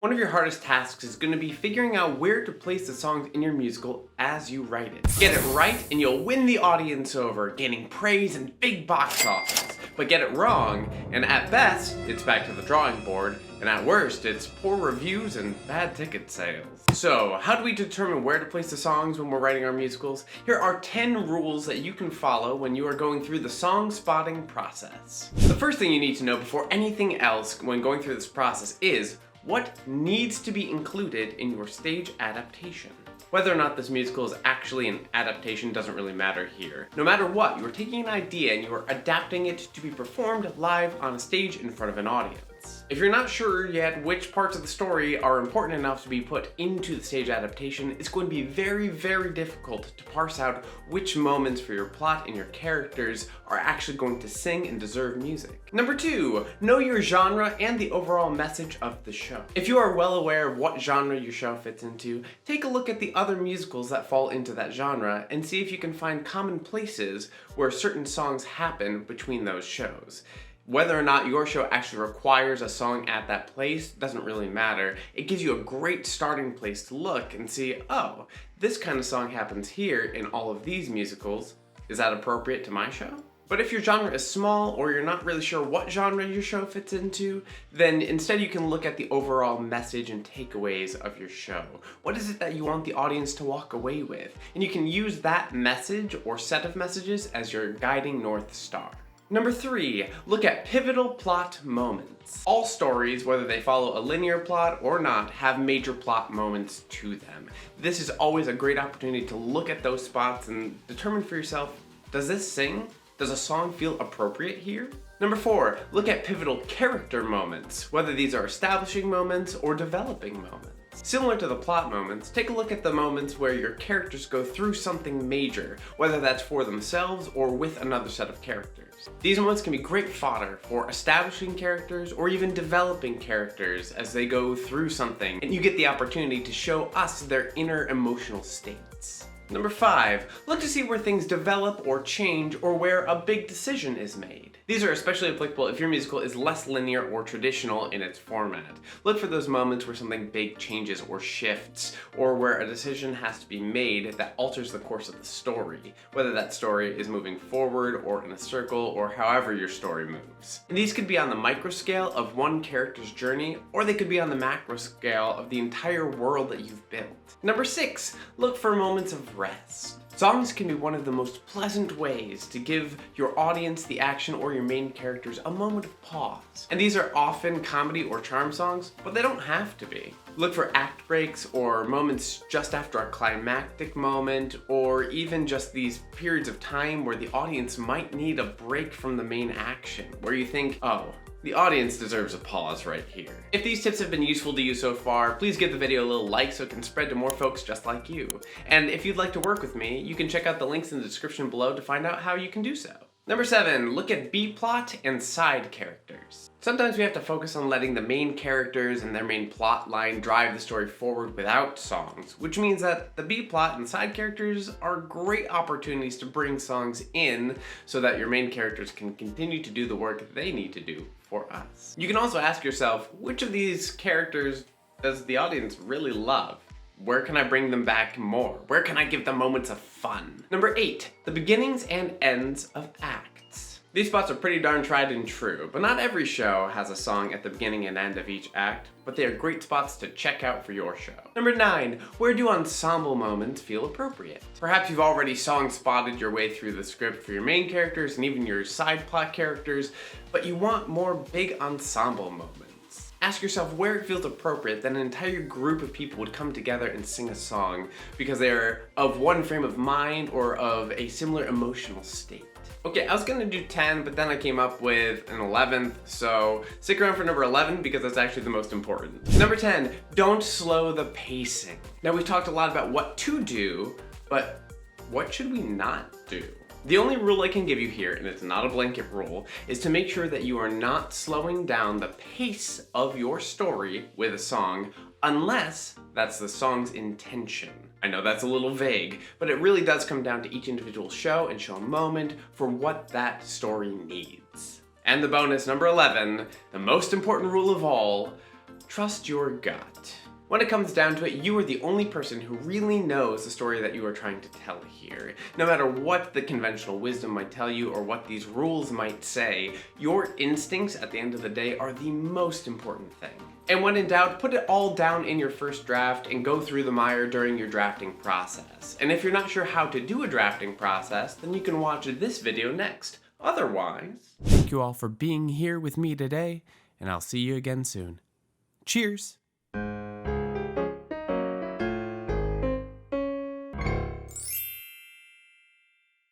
One of your hardest tasks is going to be figuring out where to place the songs in your musical as you write it. Get it right and you'll win the audience over, gaining praise and big box office. But get it wrong, and at best, it's back to the drawing board, and at worst, it's poor reviews and bad ticket sales. So, how do we determine where to place the songs when we're writing our musicals? Here are 10 rules that you can follow when you are going through the song spotting process. The first thing you need to know before anything else when going through this process is what needs to be included in your stage adaptation. Whether or not this musical is actually an adaptation doesn't really matter here. No matter what, you are taking an idea and you are adapting it to be performed live on a stage in front of an audience. If you're not sure yet which parts of the story are important enough to be put into the stage adaptation, it's going to be very, very difficult to parse out which moments for your plot and your characters are actually going to sing and deserve music. Number 2, know your genre and the overall message of the show. If you are well aware of what genre your show fits into, take a look at the other musicals that fall into that genre and see if you can find common places where certain songs happen between those shows. Whether or not your show actually requires a song at that place doesn't really matter. It gives you a great starting place to look and see, oh, this kind of song happens here in all of these musicals. Is that appropriate to my show? But if your genre is small or you're not really sure what genre your show fits into, then instead you can look at the overall message and takeaways of your show. What is it that you want the audience to walk away with? And you can use that message or set of messages as your guiding North Star. Number 3, look at pivotal plot moments. All stories, whether they follow a linear plot or not, have major plot moments to them. This is always a great opportunity to look at those spots and determine for yourself, does this sing? Does a song feel appropriate here? Number 4, look at pivotal character moments, whether these are establishing moments or developing moments. Similar to the plot moments, take a look at the moments where your characters go through something major, whether that's for themselves or with another set of characters. These moments can be great fodder for establishing characters or even developing characters as they go through something, and you get the opportunity to show us their inner emotional states. Number 5, look to see where things develop or change or where a big decision is made. These are especially applicable if your musical is less linear or traditional in its format. Look for those moments where something big changes or shifts, or where a decision has to be made that alters the course of the story, whether that story is moving forward or in a circle or however your story moves. And these could be on the micro scale of one character's journey, or they could be on the macro scale of the entire world that you've built. Number 6, look for moments of rest. Songs can be one of the most pleasant ways to give your audience, the action, or your main characters a moment of pause. And these are often comedy or charm songs, but they don't have to be. Look for act breaks or moments just after a climactic moment, or even just these periods of time where the audience might need a break from the main action, where you think, oh, the audience deserves a pause right here. If these tips have been useful to you so far, please give the video a little like so it can spread to more folks just like you. And if you'd like to work with me, you can check out the links in the description below to find out how you can do so. Number 7, look at B-plot and side characters. Sometimes we have to focus on letting the main characters and their main plot line drive the story forward without songs, which means that the B-plot and side characters are great opportunities to bring songs in so that your main characters can continue to do the work they need to do for us. You can also ask yourself, which of these characters does the audience really love? Where can I bring them back more? Where can I give them moments of fun? Number 8, the beginnings and ends of acts. These spots are pretty darn tried and true, but not every show has a song at the beginning and end of each act, but they are great spots to check out for your show. Number 9, where do ensemble moments feel appropriate? Perhaps you've already song spotted your way through the script for your main characters and even your side plot characters, but you want more big ensemble moments. Ask yourself where it feels appropriate that an entire group of people would come together and sing a song because they are of one frame of mind or of a similar emotional state. Okay, I was gonna do 10, but then I came up with an 11th, so stick around for number 11 because that's actually the most important. Number 10, don't slow the pacing. Now we've talked a lot about what to do, but what should we not do? The only rule I can give you here, and it's not a blanket rule, is to make sure that you are not slowing down the pace of your story with a song unless that's the song's intention. I know that's a little vague, but it really does come down to each individual show and show moment for what that story needs. And the bonus, number 11, the most important rule of all, trust your gut. When it comes down to it, you are the only person who really knows the story that you are trying to tell here. No matter what the conventional wisdom might tell you or what these rules might say, your instincts at the end of the day are the most important thing. And when in doubt, put it all down in your first draft and go through the mire during your drafting process. And if you're not sure how to do a drafting process, then you can watch this video next. Otherwise, thank you all for being here with me today, and I'll see you again soon. Cheers!